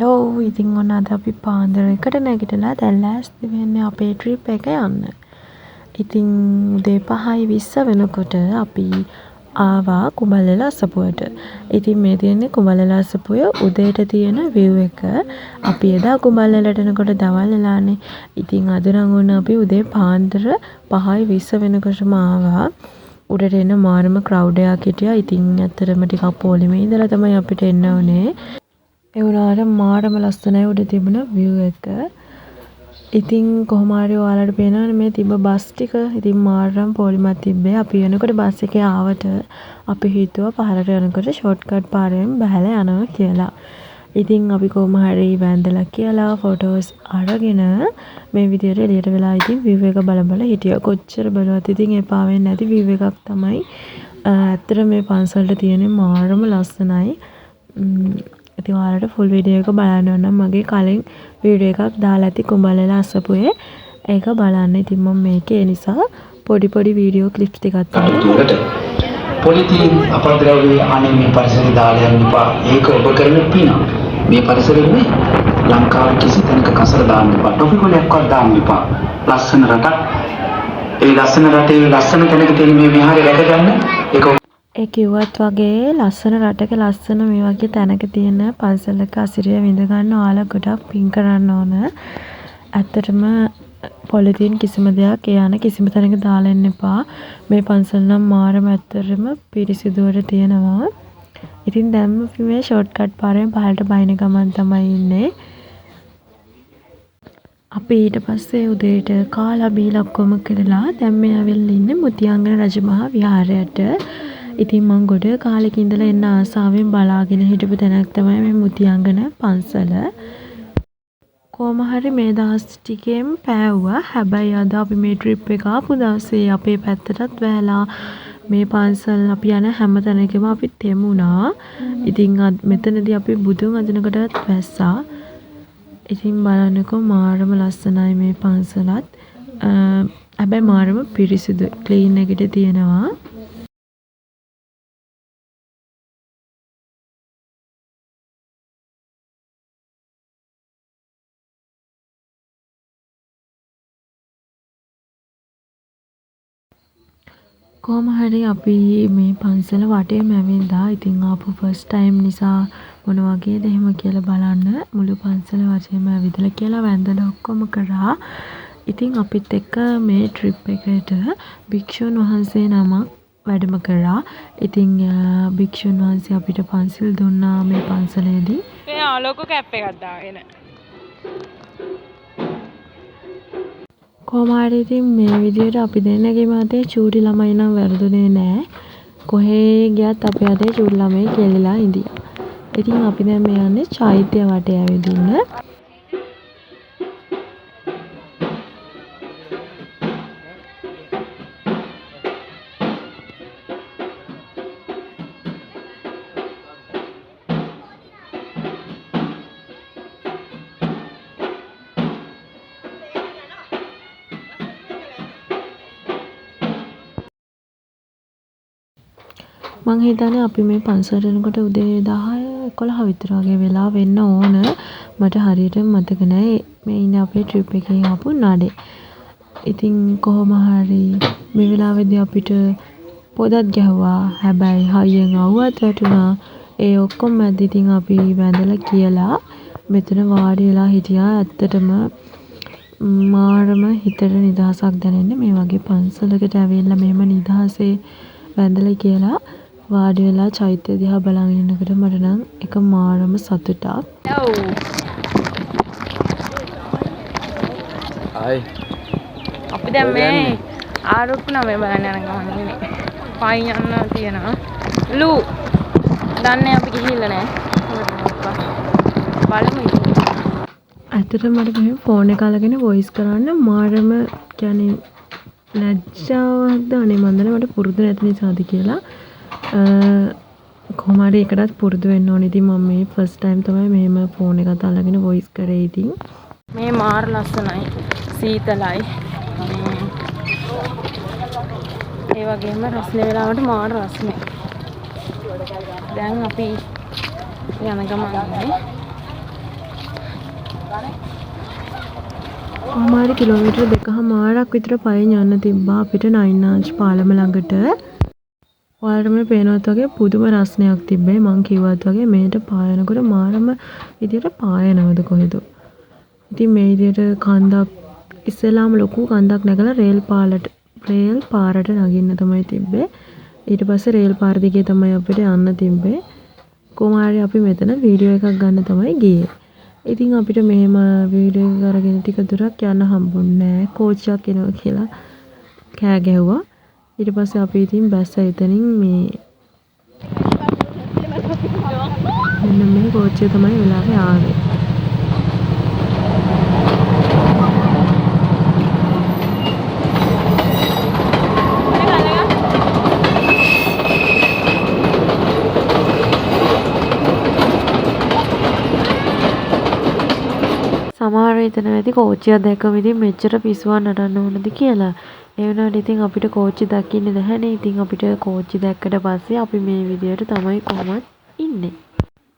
Hello ඉතින් ඔන්න අද අපි පාන්දර එකට නැගිටලා දැන් ලෑස්ති වෙන්නේ අපේ ට්‍රිප් එක යන්න. ඉතින් උදේ 5:20 වෙනකොට අපි ආවා කුඹල්ලල අසපුවට. ඉතින් මේ තියෙන්නේ කුඹල්ලල අසපුවේ උදේට තියෙන view එක. අපි එදා කුඹල්ලලට එනකොට දවල් වෙලානේ. ඉතින් අද නම් ඔන්න අපි උදේ පාන්දර 5:20 වෙනකොටම ආවා. උඩට එන මාරම ක්‍රවුඩ් එකක් හිටියා. ඉතින් ඇත්තටම ටිකක් පොලිමේ ඉඳලා තමයි අපිට එන්න ඕනේ. ඒ වුණාට මාරම ලස්සනයි උඩ තිබුණ view එක. ඉතින් කොහොම හරි ඔයාලට පේනවනේ මේ තිබ්බ බස් ටික. ඉතින් මාරම පොලිමක් තිබ්බේ. අපි යනකොට බස් එකේ ආවට අපි හිතුවා පහළට යනකොට ෂෝට් කට් පාරෙන් බහලා යනවා කියලා. ඉතින් අපි කොහොම හරි වැන්දලා කියලා ෆොටෝස් අරගෙන මේ විදියට එළියට වෙලා ඉතින් view එක බල හිටියා. කොච්චර බලවත් ඉතින් එපා වෙන්නේ නැති view එකක් තමයි. ඇත්තට මේ පන්සලට තියෙන මාරම ලස්සනයි. ඉතින් ඔයාලට ෆුල් වීඩියෝ එක බලන්න ඕන නම් මගේ කලින් වීඩියෝ එකක් දාලා ඇති කුඹල්ලල අස්සපුවේ ඒක බලන්න. ඉතින් මම මේකේ ඒ නිසා පොඩි වීඩියෝ ක්ලිප්ස් ටිකක් තියෙනවා. පොලිතීන් අපද්‍රව්‍ය අනේ මේ පරිසරය දාලා යන්න එපා. ඒක ඔබ කරන පින. මේ පරිසරෙන්නේ ලංකාවේ කිසි තැනක කසර දාන්න එපා. ටොපි කොලයක්වත් දාන්න එපා. ලස්සන රටක්. ඒ ලස්සන රටේ ලස්සන තැනක තියෙන මේ විහාරය රැකගන්න ඒක ඒ කිව්වත් වගේ ලස්සන රටක ලස්සන මේ වගේ තැනක තියෙන පන්සලක අසිරිය විඳ ගන්න ඔයාලා ගොඩක් පින් කරන්න ඕන. ඇත්තටම පොලිතීන් කිසිම දෙයක් යන කිසිම තැනක දාලා එන්න එපා. මේ පන්සල නම් මාරම ඇත්තටම පිරිසිදුවට තියෙනවා. ඉතින් දැන් මේ ෂෝට් කට් පාරෙන් පහළට බහින ගමන් තමයි ඉන්නේ. අපි ඊට පස්සේ උදේට කාලා බීලා ඔක්කොම කරලා දැන් මේ ඇවිල්ලා ඉන්නේ මුතියංගන රජමහා විහාරයට. ඉතින් මම ගොඩ කාලෙක ඉඳලා එන්න ආසාවෙන් බලාගෙන හිටපු තැනක් තමයි මේ මුතියංගන පන්සල. කොහොම හරි මේ දවස් ටිකෙන් පෑවුවා. හැබැයි අද අපි මේ ට්‍රිප් එක ආපු දවසේ අපේ පැත්තටත් වැහලා මේ පන්සල් අපි යන හැම තැනකම අපි තෙමුණා. ඉතින් මෙතනදී අපි බුදුන් අදිනකොටත් වැස්සා. ඉතින් බලන්නකෝ මාරම ලස්සනයි මේ පන්සලත්. හැබැයි මාරම පිරිසිදු ක්ලීන් එකට තියෙනවා. කොහොම හරි අපි මේ පන්සල වටේම ඇවිල්ලා ඉතින් ආපු ෆස්ට් ටයිම් නිසා මොන වගේද එහෙම කියලා බලන්න මුළු පන්සල වටේම ඇවිදලා කියලා වැන්දලා ඔක්කොම කරා. ඉතින් අපිත් එක්ක මේ ට්‍රිප් එකට භික්ෂුන් වහන්සේ නමක් වැඩම කරා. ඉතින් භික්ෂුන් වහන්සේ අපිට පන්සිල් දුන්නා මේ පන්සලේදී. මේ ආලෝක කැප් එකක් දාගෙන. කොහොම හරි ඉතින් මේ විදියට අපි දෙන්නගේ මතේ චූටි ළමයි නම් වැරදුනේ නෑ. කොහේ ගියත් අපේ අතේ චූටි ළමයි කෙලිලා ඉඳියා. ඉතින් අපි දැන් මේ යන්නේ චෛත්‍ය වටේ ඇවිදින්න. මං හිතන්නේ අපි මේ පන්සලට යනකොට උදේ 10-11 විතර වගේ වෙලා වෙන්න ඕන. මට හරියට මතක නැහැ. මේ ඉන්නේ අපේ ට්‍රිප් එකේ ආපු නඩේ. ඉතින් කොහොම හරි මේ වෙලාවේදී අපිට පොදත් ගැහුවා. හැබැයි හයියෙන් ආවුවත් වැටුණා. ඒ ඔක්කොම මැද්දේ ඉතින් අපි වැඳලා කියලා මෙතන වාඩි වෙලා හිටියා. ඇත්තටම මාරම හිතට නිදහසක් දැනෙන්නේ මේ වගේ පන්සලකට ඇවිල්ලා මෙහෙම නිදහසේ වැඳලා කියලා වාඩි වෙලා චෛත්‍ය දිහා බලන් ඉන්නකොට මට නම් එක මාරම සතුටක්. අපි දැන් මේ ආරොප්පු නමේ බලන්න යන ගමන් ඉන්නේ. පයින් යන්න තියෙනවා. ලු දන්නේ අපි ගිහිල්ලා නැහැ. බලමු ඉතින්. ඇත්තටම මට මේ ෆෝන් එක අරගෙන වොයිස් කරන්න මාරම කියන්නේ ලැජ්ජාවක්ද අනේ මන් දන්නේ මට පුරුදු නැති නිසාද කියලා. කොහොම හරි එකටත් පුරුදු වෙන්න ඕනේ. ඉතින් මම මේ ෆස්ට් ටයිම් තමයි මෙහෙම ෆෝන් එකත් අල්ලගෙන වොයිස් කරේ. ඉතින් මේ මාර ලස්සනයි සීතලයි. ඒ වගේම රස්නේ වෙලාවට මාර රස්නේ. දැන් අපි යන ගමන් කොහොමාරි කිලෝමීටර් 2කමාරක් විතර පයින් යන්න තිබ්බා අපිට නයින්නාජ් පාලම ළඟට. ඔයාලට මේ පේනවත් වගේ පුදුම රස්නයක් තිබ්බේ. මං කිව්වත් වගේ මේට පායනකොට මාරම විදියට පායනවද කොහෙද. ඉතින් මේ විදියට කන්දක් ඉස්සෙල්ලාම ලොකු කන්දක් නැගලා රේල් පාරට නගින්න තමයි තිබ්බේ. ඊට පස්සේ රේල් පාර දිගේ තමයි අපිට යන්න තිබ්බේ. කොහොමාරි අපි මෙතන වීඩියෝ එකක් ගන්න තමයි ගියේ. ඉතින් අපිට මෙහෙම වීඩියෝ එක අරගෙන ටික දුරක් යන්න හම්බුන්නේ නැහැ. කෝච්චියක් එනවා කියලා කෑ ගැහුවා. ඊට පස්සේ අපි ඉතින් බැස්ස එතනින් මේ මෙන්න මේ කෝච්චිය තමයි වෙලාවේ ආවේ. සමහර හිතන ඇති කෝච්චියක් දැක්කම ඉතින් මෙච්චර පිස්සුවක් නටන්න ඕනද කියලා. ඒ වුණාට ඉතින් අපිට කෝච්චි දකින්නේ නැහැනේ. ඉතින් අපිට කෝච්චි දැක්කට පස්සේ අපි මේ විදියට තමයි කොහොමත් ඉන්නේ.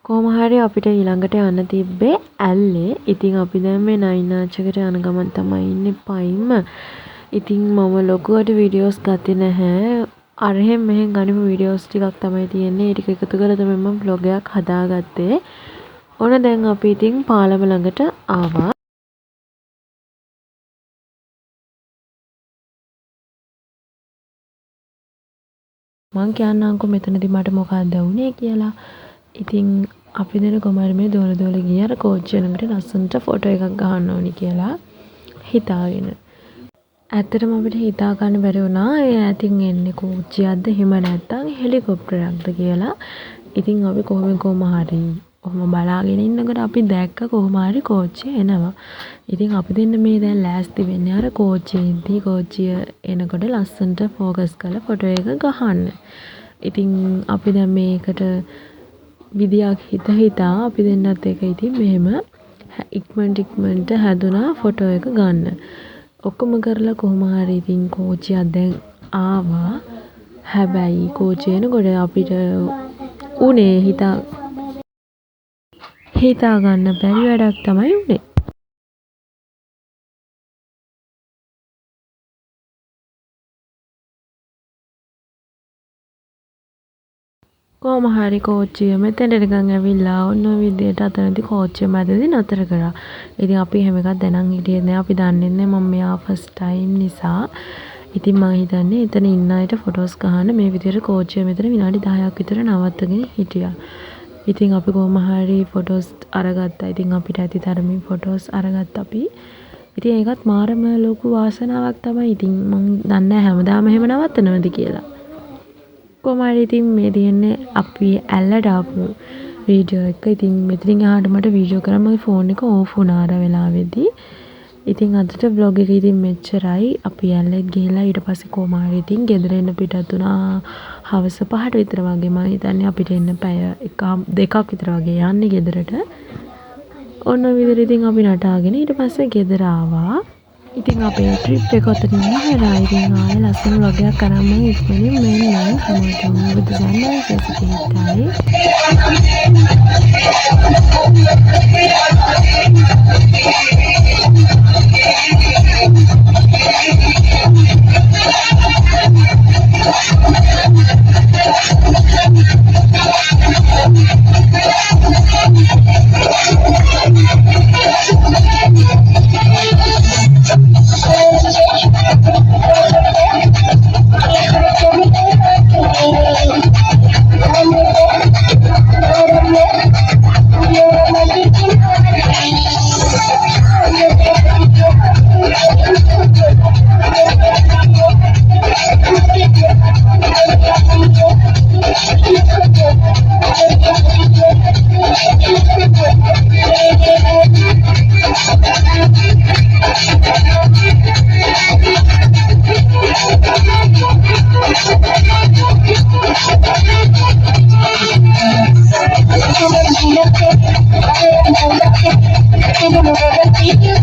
කොහොම හරි අපිට ඊළඟට යන්න තිබ්බේ ඇල්ලේ. ඉතින් අපි දැන් මේ නයින්නාච්චකට යන ගමන් තමයි ඉන්නේ පයින්ම. ඉතින් මම ලොකුවට වීඩියෝස් ගත්තේ නැහැ. අරහෙන් මෙහෙන් ගනිපු වීඩියෝස් ටිකක් තමයි තියෙන්නේ. ඒ ටික එකතු කරලා තමයි මම vlog එකක් හදාගත්තේ. ඕන දැන් අපි ඉතින් පාලම ළඟට ආවා. මං කියන්නම්කෝ මෙතනදී මට මොකක්ද වුනේ කියලා. ඉතින් අපි දෙන කොමාරි මේ දොර ගිය අර කෝච්චිය ළඟට ලස්සනට ෆොටෝ එකක් ගහන්න ඕනි කියලා හිතාගෙන. ඇත්තටම අපිට හිතා ගන්න බැරි වුණා ඒ ඈතින් එන්නේ කෝච්චියක්ද එහෙම නැත්නම් හෙලිකොප්ටරයක්ද කියලා. ඉතින් අපි කොහොම හරි ඔහොම බලාගෙන ඉන්නකොට අපි දැක්ක කොහොම හරි කෝච්චිය එනවා. ඉතින් අපි දෙන්න මේ දැන් ලෑස්ති වෙන්නේ අර කෝච්චියේදී කෝච්චිය එනකොට ලස්සනට ફોකස් කරලා ෆොටෝ එක ගහන්න. ඉතින් අපි දැන් මේකට විදියක් හිතා අපි දෙන්නත් එක ඉතින් මෙහෙම ඉක්මනට හැදුනා ෆොටෝ එක ගන්න. ඔක්කොම කරලා කොහොම හරි ඉතින් කෝච්චියක් දැන් ආවා. හැබැයි කෝච්චිය එනකොට අපිට උනේ හිතා ගන්න බැරි වැඩක් තමයි උනේ. කොහොම හරි කෝච්චිය මෙතෙන්ට නිකන් ඇවිල්ලා ඔන්න ඔය විදියට අතනදී කෝච්චිය මැදදී නතර කරා. ඉතින් අපි එහෙම එකක් දැනන් හිටියේ නෑ. අපි දන්නේ නෑ මම මෙයා ෆස්ට් ටයිම් නිසා. ඉතින් මම හිතන්නේ එතන ඉන්න අයට ෆොටෝස් ගන්න මේ විදියට කෝච්චිය මෙතන විනාඩි 10ක් විතර නවත්තගෙන හිටියා. ඉතින් අපි කොහොම හරි ෆොටෝස් අරගත්තා. ඉතින් අපිට ඇති තරමින් ෆොටෝස් අරගත්තා අපි. ඉතින් ඒකත් මාරම ලොකු වාසනාවක් තමයි. ඉතින් මම දන්නේ නැහැ හැමදාම එහෙම නවත්තනවද කියලා. කොහොම හරි ඉතින් මේ දින්නේ අපි ඇල්ලට ආපු වීඩියෝ එක. ඉතින් මෙතනින් එහාට මට වීඩියෝ කරන්න මගේ ෆෝන් එක ඕෆ් වුණා අර වෙලාවේදී. ඉතින් අදට vlog එක ඉතින් මෙච්චරයි. අපි ඇල්ලෙත් ගිහලා ඊට පස්සේ කොහොම හරි ඉතින් ගෙදර එන්න පිටත් වුණා. හවස 5ට විතර වගේ මම හිතන්නේ අපිට එන්න පැය 1-2ක් විතර වගේ යන්නේ ගෙදරට. ඔන්න විතර ඉතින් අපි නටාගෙන ඊට පස්සේ ගෙදර ආවා. ඉතින් අපේ ට්‍රිප් එක ඔතනින් ඉවරයි. ඉතින් ආයෙ ලස්සන vlog එකක් කරන්න මම ඉක්මනින් මෙන්න හැමෝටම බුදු දන්නා සෙසිටියි. Thank you.